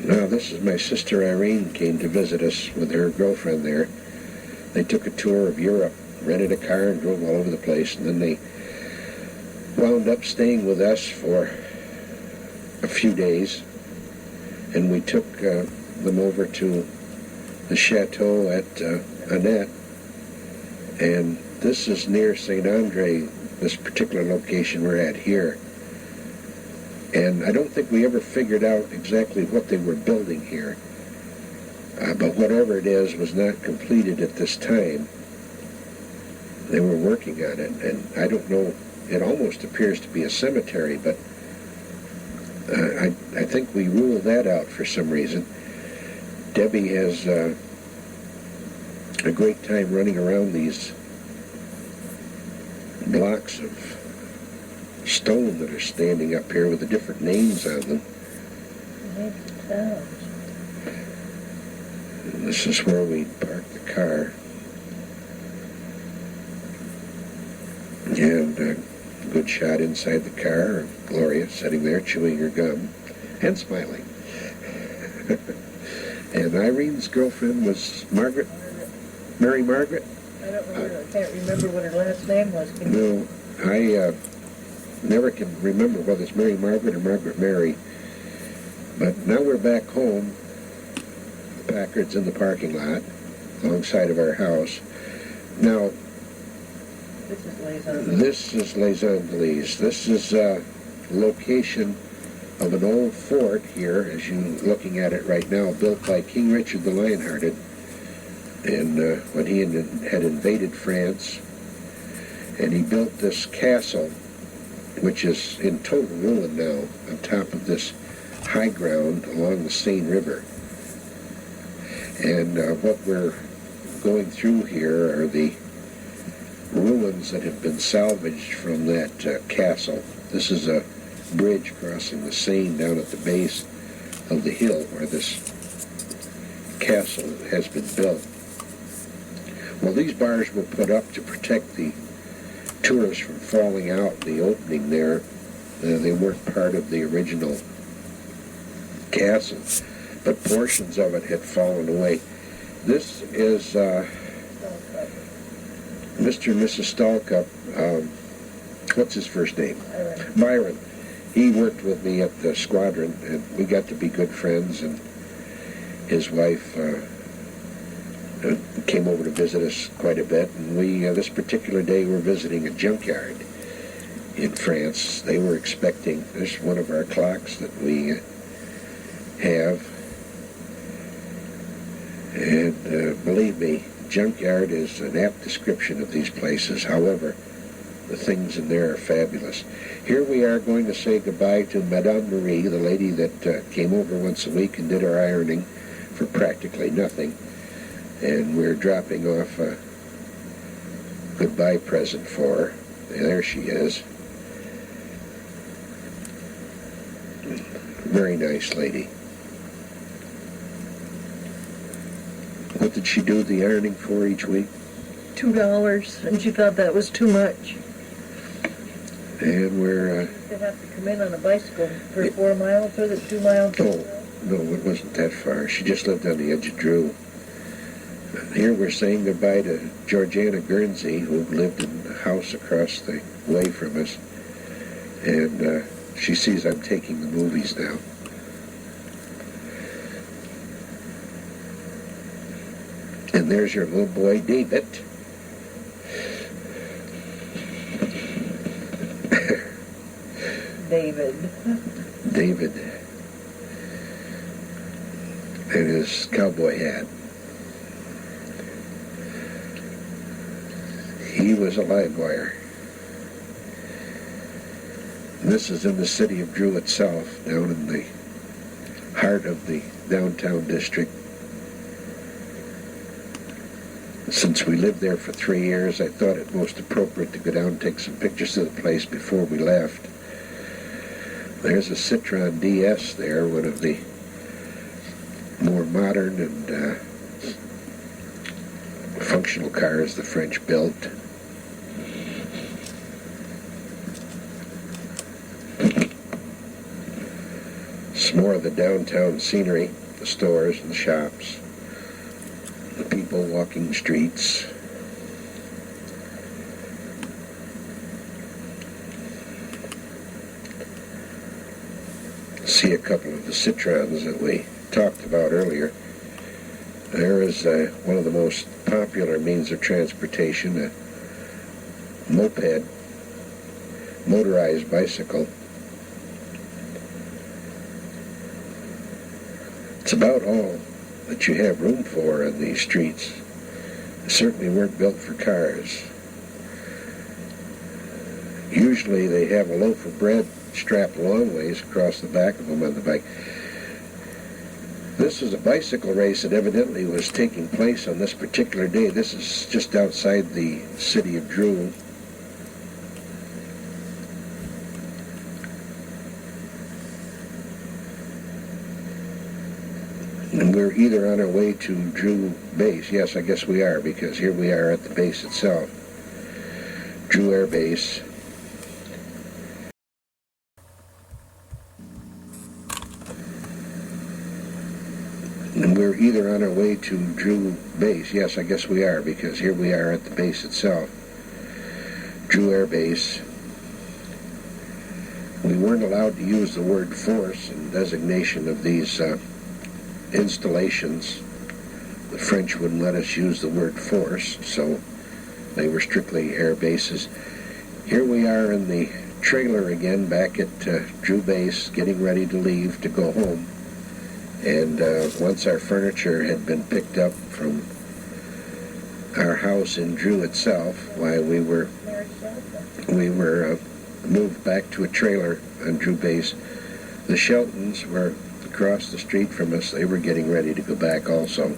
Now, this is my sister Irene came to visit us with her girlfriend there. They took a tour of Europe, rented a car and drove all over the place, and then they wound up staying with us for a few days, and we took them over to the chateau at Annette, and this is near St. Andre, this particular location we're at here. And I don't think we ever figured out exactly what they were building here. But whatever it is was not completed at this time. They were working on it, and I don't know, it almost appears to be a cemetery, but I think we ruled that out for some reason. Debbie has a great time running around these blocks of stone that are standing up here with the different names on them. And this is where we parked the car. And a good shot inside the car of Gloria sitting there chewing her gum and smiling. And Irene's girlfriend was Margaret? Mary Margaret? I don't remember. I can't remember what her last name was. No, I never can remember whether it's Mary Margaret or Margaret Mary. But now we're back home. The Packard's in the parking lot alongside of our house. Now, this is Les Andelys. This is a location of an old fort here, as you're looking at it right now, built by King Richard the Lionhearted. And when he had invaded France, and he built this castle, which is in total ruin now, on top of this high ground along the Seine River. And what we're going through here are the ruins that have been salvaged from that castle. This is a bridge crossing the Seine down at the base of the hill where this castle has been built. Well, these bars were put up to protect the tourists from falling out the opening there. They weren't part of the original castle, but portions of it had fallen away. This is Mr. and Mrs. Stalcup. What's his first name? Byron. He worked with me at the squadron, and we got to be good friends, and his wife came over to visit us quite a bit, and we, this particular day, were visiting a junkyard in France. They were expecting, this is one of our clocks that we have, and believe me, junkyard is an apt description of these places. However, the things in there are fabulous. Here we are going to say goodbye to Madame Marie, the lady that came over once a week and did our ironing for practically nothing. And we're dropping off a goodbye present for her. There she is. Very nice lady. What did she do the ironing for each week? $2, and she thought that was too much. And we're... They'd have to come in on a bicycle for 4 miles, was it 2 miles? Oh, no, it wasn't that far. She just lived on the edge of Dreux. Here we're saying goodbye to Georgiana Guernsey, who lived in the house across the way from us. And she sees I'm taking the movies now. And there's your little boy, David. David. And his cowboy hat. He was a live wire. And this is in the city of Dreux itself, down in the heart of the downtown district. Since we lived there for 3 years, I thought it most appropriate to go down and take some pictures of the place before we left. There's a Citroen DS there, one of the more modern and functional cars the French built. more of the downtown scenery, the stores and the shops, the people walking the streets. See a couple of the citrons that we talked about earlier. There is one of the most popular means of transportation, a moped, motorized bicycle. It's about all that you have room for in these streets. They certainly weren't built for cars. Usually they have a loaf of bread strapped long ways across the back of them on the bike. This is a bicycle race that evidently was taking place on this particular day. This is just outside the city of Dreux. And we're either on our way to Dreux base. Yes, I guess we are, because here we are at the base itself. Dreux Air Base. And we're either on our way to Dreux base. Yes, I guess we are, because here we are at the base itself. Dreux Air Base. We weren't allowed to use the word force in designation of these installations. The French wouldn't let us use the word force, so they were strictly air bases. Here we are in the trailer again, back at Dreux base, getting ready to leave to go home. And once our furniture had been picked up from our house in Dreux itself, why we were moved back to a trailer on Dreux base. The Sheltons were across the street from us. They were getting ready to go back also.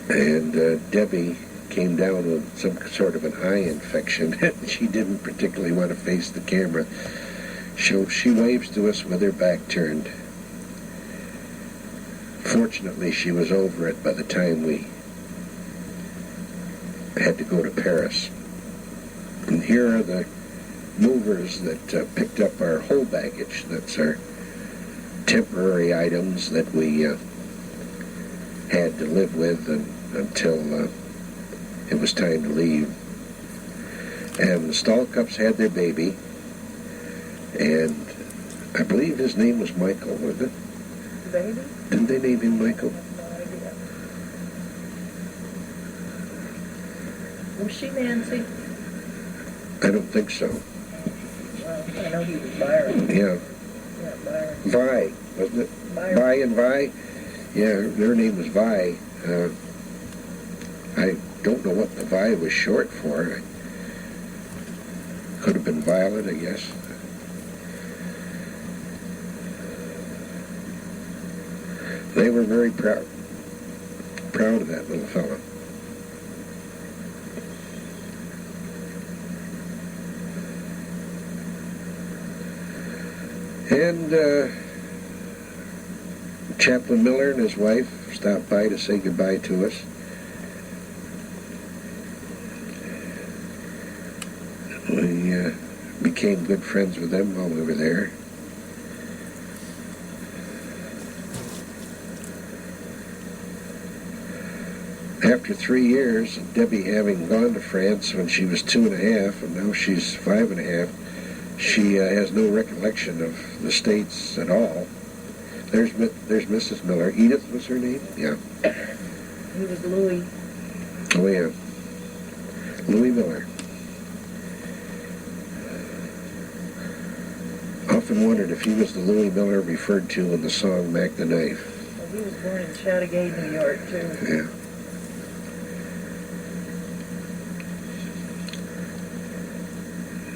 And Debbie came down with some sort of an eye infection. She didn't particularly want to face the camera. She waves to us with her back turned. Fortunately, she was over it by the time we had to go to Paris. And here are the movers that picked up our whole baggage. That's our temporary items that we had to live with until it was time to leave. And the Stallcups had their baby. And I believe his name was Michael, wasn't it? Baby? Didn't they name him Michael? No idea. Was she Nancy? I don't think so. Well, I know he was Byron. Yeah. Yeah, Byron. Vi, wasn't it? Byron. Vi and Vi? Yeah, their name was Vi. I don't know what the Vi was short for. Could have been Violet, I guess. They were very proud of that little fellow. And Chaplain Miller and his wife stopped by to say goodbye to us. We became good friends with them while we were there. After 3 years, Debbie having gone to France when she was 2.5, and now she's 5.5, she has no recollection of the States at all. There's Mrs. Miller. Edith was her name? Yeah. He was Louis. Oh, yeah. Louis Miller. Often wondered if he was the Louis Miller referred to in the song Mac the Knife. Well, he was born in Chateaugay, New York, too. Yeah.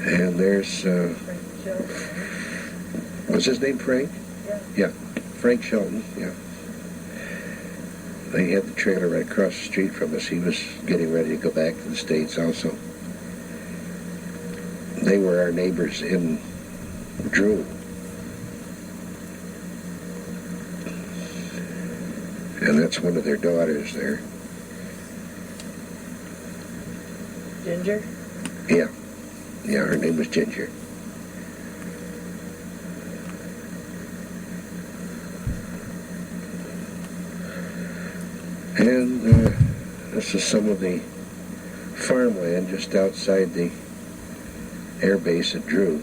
And there's, Frank Shelton. was his name Frank? Yeah. Yeah, Frank Shelton, yeah. They had the trailer right across the street from us. He was getting ready to go back to the States also. They were our neighbors in Dreux. And that's one of their daughters there. Ginger? Yeah. Yeah, her name was Ginger. And this is some of the farmland just outside the air base at Dreux.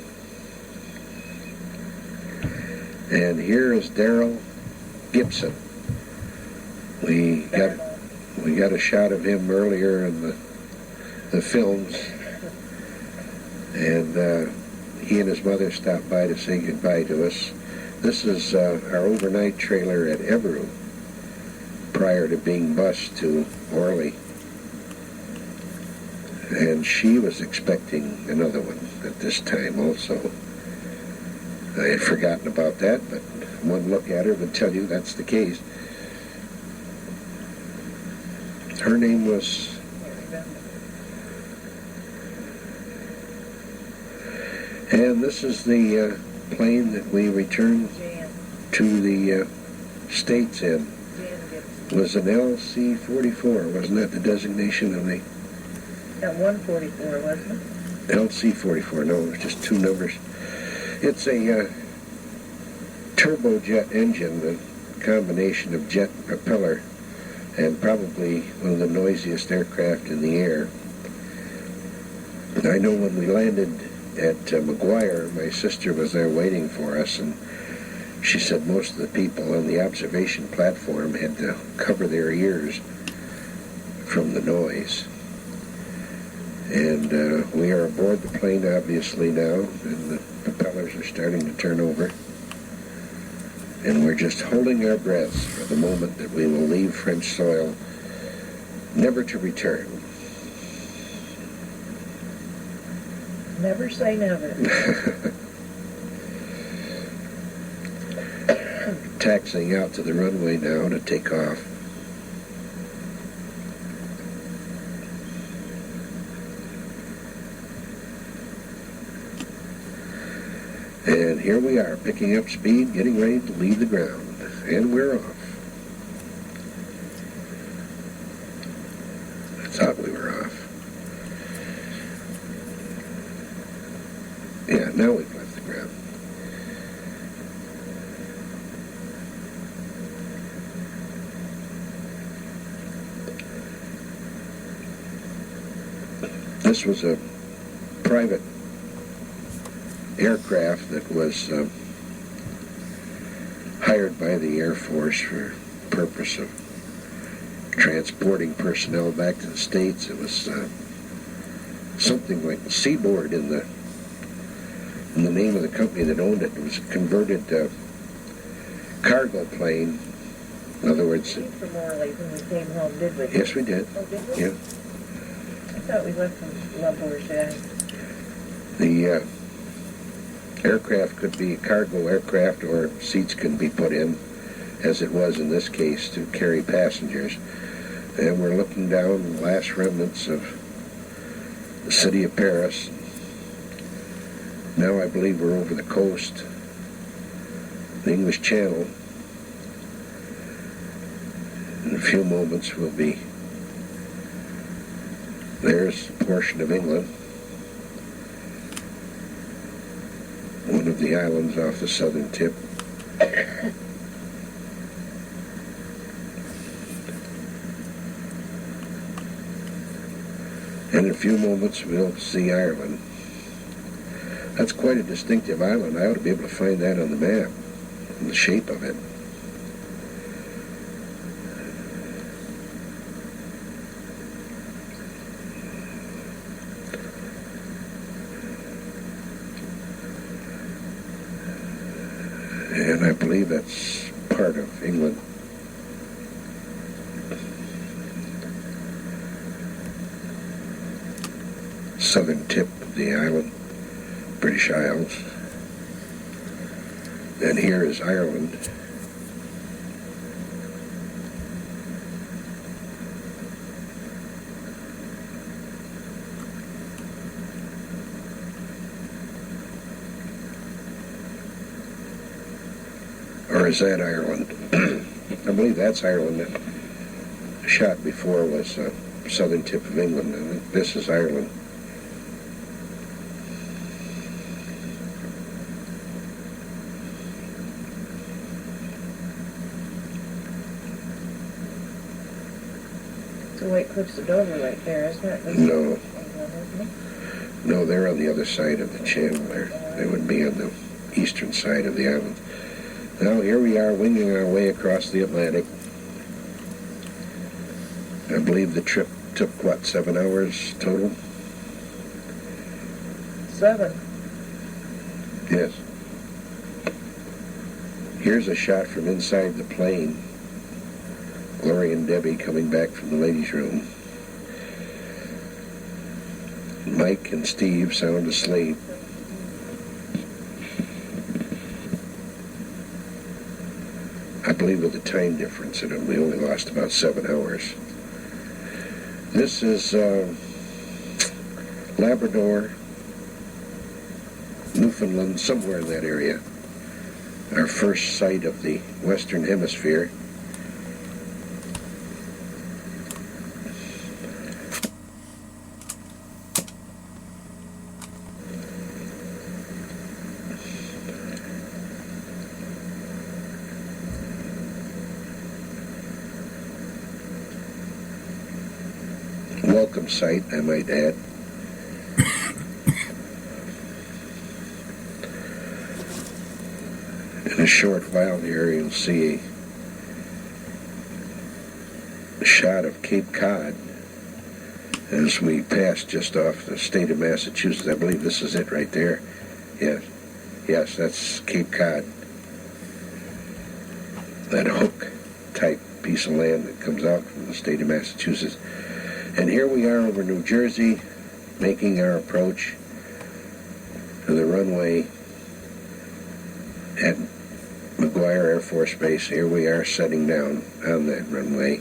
And here is Daryl Gibson. We got a shot of him earlier in the films, and he and his mother stopped by to say goodbye to us. This is our overnight trailer at Evreux prior to being bused to Orly. And she was expecting another one at this time also. I had forgotten about that, but one look at her would tell you that's the case. Her name was... And this is the plane that we returned to the States in. It was an LC-44, wasn't that the designation of the... At 144, wasn't it? LC-44, no, it was just two numbers. It's a turbojet engine, a combination of jet and propeller, and probably one of the noisiest aircraft in the air. And I know when we landed at McGuire, my sister was there waiting for us, and she said most of the people on the observation platform had to cover their ears from the noise. And we are aboard the plane, obviously, now, and the propellers are starting to turn over. And we're just holding our breaths for the moment that we will leave French soil, never to return. Never say never. Taxiing out to the runway now to take off. And here we are, picking up speed, getting ready to leave the ground. And we're off. I thought we were off. Yeah, now we've left the ground. This was a private aircraft that was hired by the Air Force for the purpose of transporting personnel back to the States. It was something like Seaboard in the name of the company that owned it. It was a converted cargo plane. In other words... We came from Orly when we came home, did we? Yes, we did. Oh, did we? Yeah. I thought we left from La Voyage. The aircraft could be cargo aircraft, or seats can be put in, as it was in this case, to carry passengers. And we're looking down the last remnants of the city of Paris. Now I believe we're over the coast, the English Channel. In a few moments we'll be... There's a portion of England, one of the islands off the southern tip. And in a few moments we'll see Ireland. That's quite a distinctive island. I ought to be able to find that on the map, and the shape of it. And I believe that's part of England. Southern tip of the island, British Isles. And here is Ireland. Or is that Ireland? I believe that's Ireland. The shot before was southern tip of England, and this is Ireland. White Cliffs of Dover right there, isn't it? No. Isn't it? No, they're on the other side of the channel there. They would be on the eastern side of the island. Now here we are winging our way across the Atlantic. I believe the trip took, 7 hours total? 7. Yes. Here's a shot from inside the plane. Gloria and Debbie coming back from the ladies' room. Mike and Steve sound asleep. I believe with the time difference in it, we only lost about 7 hours. This is Labrador, Newfoundland, somewhere in that area. Our first sight of the Western Hemisphere. Welcome sight, I might add. In a short while here, you'll see a shot of Cape Cod as we pass just off the state of Massachusetts. I believe this is it right there. Yes, that's Cape Cod. That hook-type piece of land that comes out from the state of Massachusetts. And here we are over New Jersey, making our approach to the runway at McGuire Air Force Base. Here we are setting down on that runway.